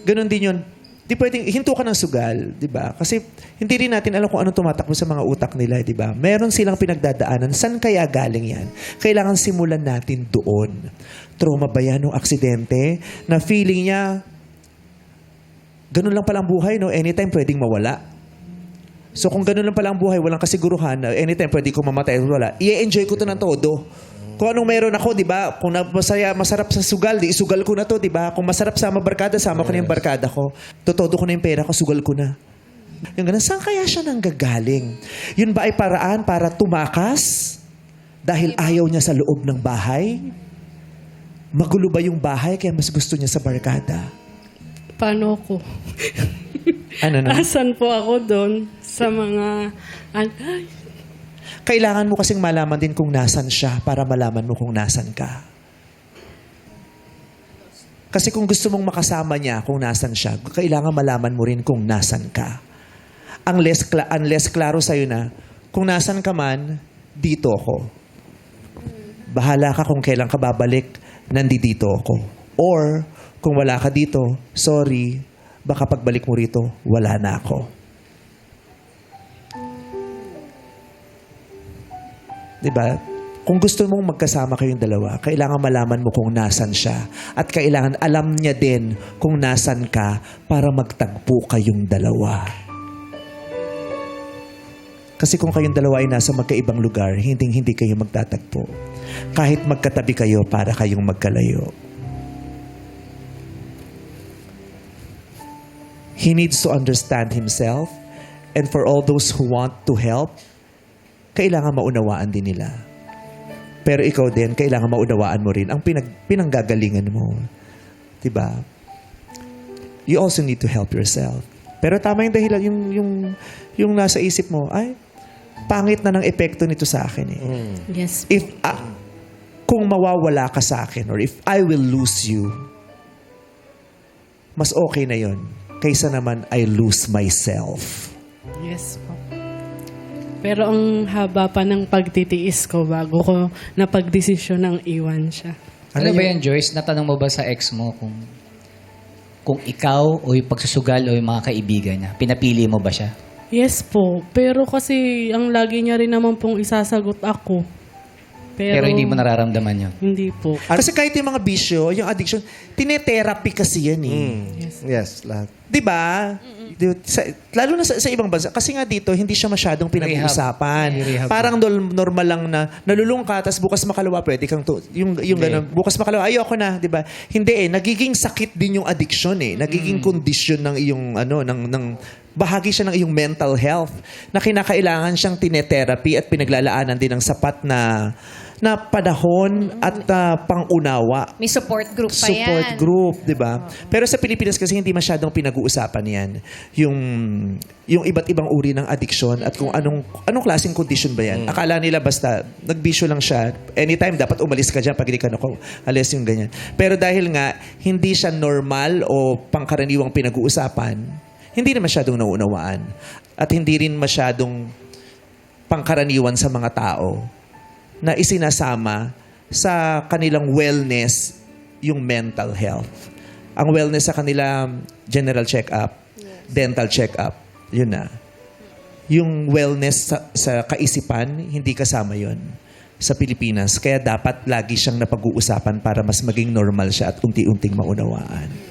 ganun din yun. Di pwedeng, hinto ka ng sugal, di ba? Kasi hindi rin natin alam kung anong tumatakbo sa mga utak nila, di ba? Meron silang pinagdadaanan. Saan kaya galing yan? Kailangan simulan natin doon. Trauma ba yan o aksidente? Na feeling niya, ganun lang palang buhay, no? Anytime pwedeng mawala. So kung ganun lang palang buhay, walang kasiguruhan, anytime pwede ko mamatay, wala. I-enjoy ko to ng todo. Kung anong meron ako, di ba? Kung masarap sa sugal, di isugal ko na to, di ba? Kung masarap sama barkada, sama ko na yung barkada ko. Totodo ko na yung pera ko, sugal ko na. Yung ganun, saan kaya siya nanggagaling? Yun ba ay paraan para tumakas? Dahil ayaw niya sa loob ng bahay? Magulo ba yung bahay kaya mas gusto niya sa barkada? Paano ko? Ano na? Asan po ako doon sa mga... Kailangan mo kasing malaman din kung nasan siya para malaman mo kung nasan ka. Kasi kung gusto mong makasama niya kung nasan siya, kailangan malaman mo rin kung nasan ka. Unless klaro sa'yo na, kung nasan ka man, dito ako. Bahala ka kung kailan ka babalik, nandito ako. Or, kung wala ka dito, sorry, baka pagbalik mo rito, wala na ako. Diba? Kung gusto mong magkasama kayong dalawa, kailangan malaman mo kung nasan siya. At kailangan alam niya din kung nasan ka para magtagpo kayong dalawa. Kasi kung kayong dalawa ay nasa magkaibang lugar, hindi kayo magtatagpo. Kahit magkatabi kayo para kayong magkalayo. He needs to understand himself, and for all those who want to help, kailangan maunawaan din nila. Pero ikaw din, kailangan maunawaan mo rin ang pinanggagalingan mo. Diba? You also need to help yourself. Pero tama yung dahilan, yung nasa isip mo, ay, pangit na ng epekto nito sa akin eh. Yes. Kung mawawala ka sa akin, or if I will lose you, mas okay na yon kaysa naman I lose myself. Yes po. Pero ang haba pa ng pagtitiis ko bago ko napagdesisyon ng iwan siya. Ano ba yan, Joyce? Natanong mo ba sa ex mo kung ikaw o yung pagsusugal o yung mga kaibigan niya, pinapili mo ba siya? Yes po. Pero kasi ang lagi niya rin naman pong isasagot ako. Pero hindi mo nararamdaman yun? Hindi po. Kasi kahit yung mga bisyo, yung addiction, tinetherapy kasi yan eh. Yes, lahat. Diba? Lalo na sa ibang bansa. Kasi nga dito, hindi siya masyadong pinag-uusapan. Rehab. Parang normal lang na nalulung ka, tapos bukas makalawa, pwede kang yung ganun. Bukas makalawa, ayoko na, diba? Hindi eh. Nagiging sakit din yung addiction eh. Nagiging kondisyon ng iyong, bahagi siya ng iyong mental health na kinakailangan siyang tinetherapy at pinaglalaanan din ng sapat na panahon at pangunawa. May support group pa Support yan. group, di ba? Pero sa Pilipinas kasi hindi masyadong pinag-uusapan yan. Yung iba't ibang uri ng addiction at kung anong klaseng condition ba yan. Akala nila basta nagbisyo lang siya, anytime dapat umalis ka dyan pag hindi ka alis yung ganyan. Pero dahil nga hindi siya normal o pangkaraniwang pinag-uusapan, hindi na masyadong nauunawaan. At hindi rin masyadong pangkaraniwan sa mga tao na isinasama sa kanilang wellness yung mental health. Ang wellness sa kanila, general check-up, dental check-up, yun na. Yung wellness sa kaisipan, hindi kasama yun sa Pilipinas. Kaya dapat lagi siyang napag-uusapan para mas maging normal siya at unti-unting maunawaan.